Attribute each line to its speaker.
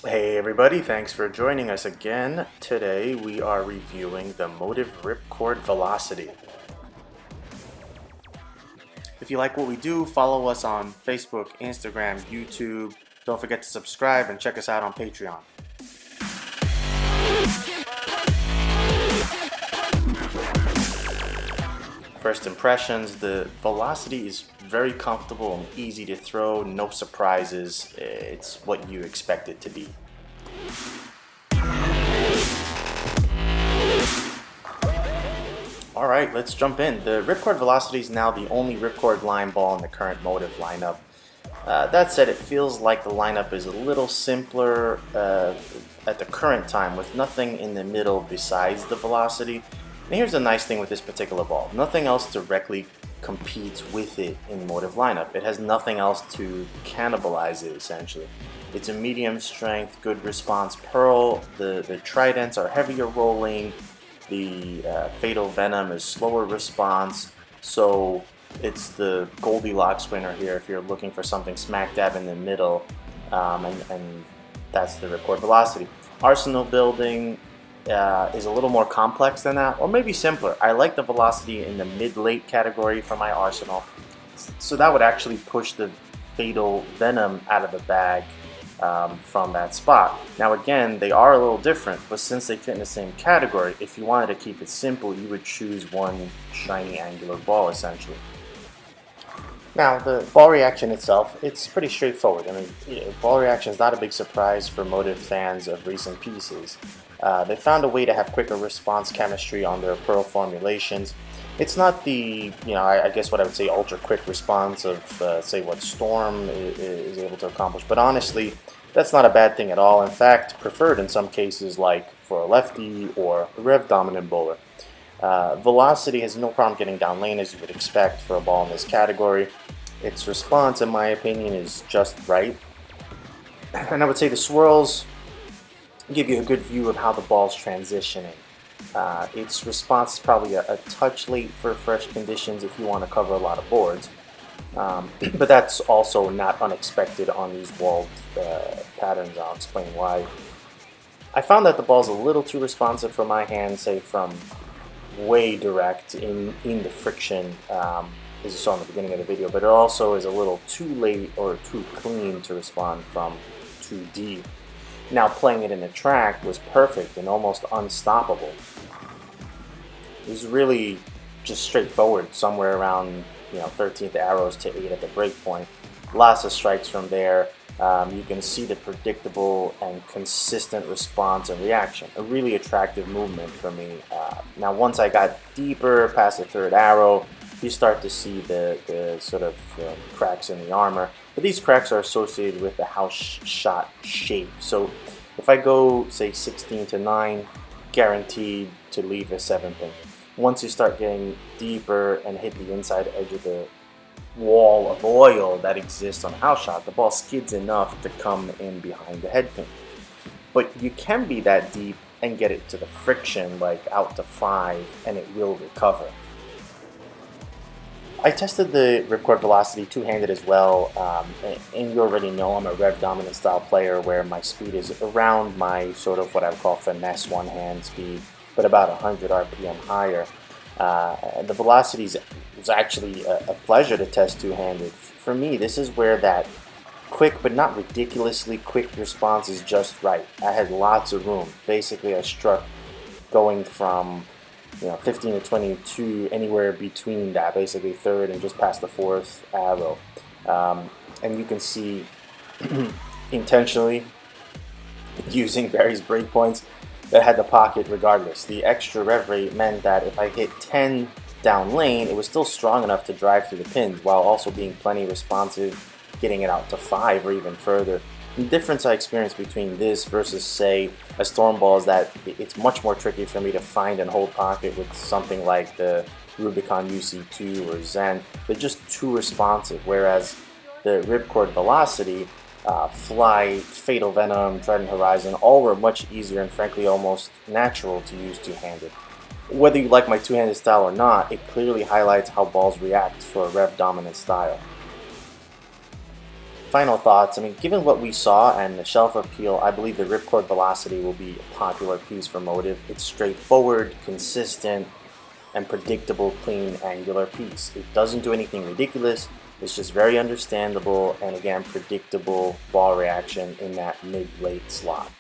Speaker 1: Hey everybody, thanks for joining us again. Today we are reviewing the Motiv Ripcord Velocity. If you like what we do, follow us on Facebook, Instagram, YouTube. Don't forget to subscribe and check us out on Patreon. First impressions, the Velocity is very comfortable and easy to throw, no surprises. It's what you expect it to be. Alright, let's jump in. The Ripcord Velocity is now the only Ripcord line ball in the current Motiv lineup. That said, it feels like the lineup is a little simpler at the current time, with nothing in the middle besides the Velocity. And here's the nice thing with this particular ball. Nothing else directly competes with it in the Motiv lineup. It has nothing else to cannibalize it, essentially. It's a medium strength, good response pearl. The tridents are heavier rolling. The Fatal Venom is slower response. So it's the Goldilocks winner here if you're looking for something smack dab in the middle. And that's the Ripcord Velocity. Arsenal building is a little more complex than that, or maybe simpler. I like the Velocity in the mid-late category for my arsenal, so that would actually push the Fatal Venom out of the bag from that spot. Now again, they are a little different, but since they fit in the same category, if you wanted to keep it simple, you would choose one shiny angular ball essentially. Now, the ball reaction itself, it's pretty straightforward. I mean, ball reaction is not a big surprise for Motiv fans of recent pieces. They found a way to have quicker response chemistry on their pearl formulations. It's not the, I guess what I would say ultra quick response of, say, what Storm is able to accomplish, but honestly, that's not a bad thing at all. In fact, preferred in some cases, like for a lefty or a rev dominant bowler. Velocity has no problem getting down lane, as you would expect for a ball in this category. Its response, in my opinion, is just right. And I would say the swirls give you a good view of how the ball's transitioning. Its response is probably a touch late for fresh conditions if you want to cover a lot of boards. But that's also not unexpected on these walled patterns. I'll explain why. I found that the ball's a little too responsive for my hand, say from way direct in the friction, as you saw in the beginning of the video, but it also is a little too late or too clean to respond from too deep. Now playing it in the track was perfect and almost unstoppable. It was really just straightforward, somewhere around 13th arrows to 8 at the break point. Lots of strikes from there. You can see the predictable and consistent response and reaction. A really attractive movement for me. Now once I got deeper past the 3rd arrow, you start to see the sort of cracks in the armor. But these cracks are associated with the house shot shape. So if I go, say, 16 to 9, guaranteed to leave a 7 pin. Once you start getting deeper and hit the inside edge of the wall of oil that exists on a house shot, the ball skids enough to come in behind the head pin. But you can be that deep and get it to the friction, like out to 5, and it will recover. I tested the Ripcord Velocity two-handed as well, and you already know I'm a rev dominant style player where my speed is around my sort of what I would call finesse one-hand speed, but about 100 RPM higher. The Velocity was actually a pleasure to test two-handed. For me, this is where that quick but not ridiculously quick response is just right. I had lots of room. Basically, I struck going from 15 to 22, anywhere between that, basically 3rd and just past the 4th arrow. And you can see intentionally using various breakpoints that had the pocket regardless. The extra rev rate meant that if I hit 10 down lane, it was still strong enough to drive through the pins while also being plenty responsive, getting it out to 5 or even further. The difference I experienced between this versus, say, a Storm ball is that it's much more tricky for me to find and hold pocket with something like the Rubicon UC2 or Zen. They're just too responsive, whereas the Ripcord Velocity, Flight, Fatal Venom, Trident Horizon, all were much easier and frankly almost natural to use two-handed. Whether you like my two-handed style or not, it clearly highlights how balls react for a rev dominant style. Final thoughts. I mean, given what we saw and the shelf appeal, I believe the Ripcord Velocity will be a popular piece for Motiv. It's straightforward, consistent, and predictable, clean, angular piece. It doesn't do anything ridiculous. It's just very understandable and, again, predictable ball reaction in that mid-late slot.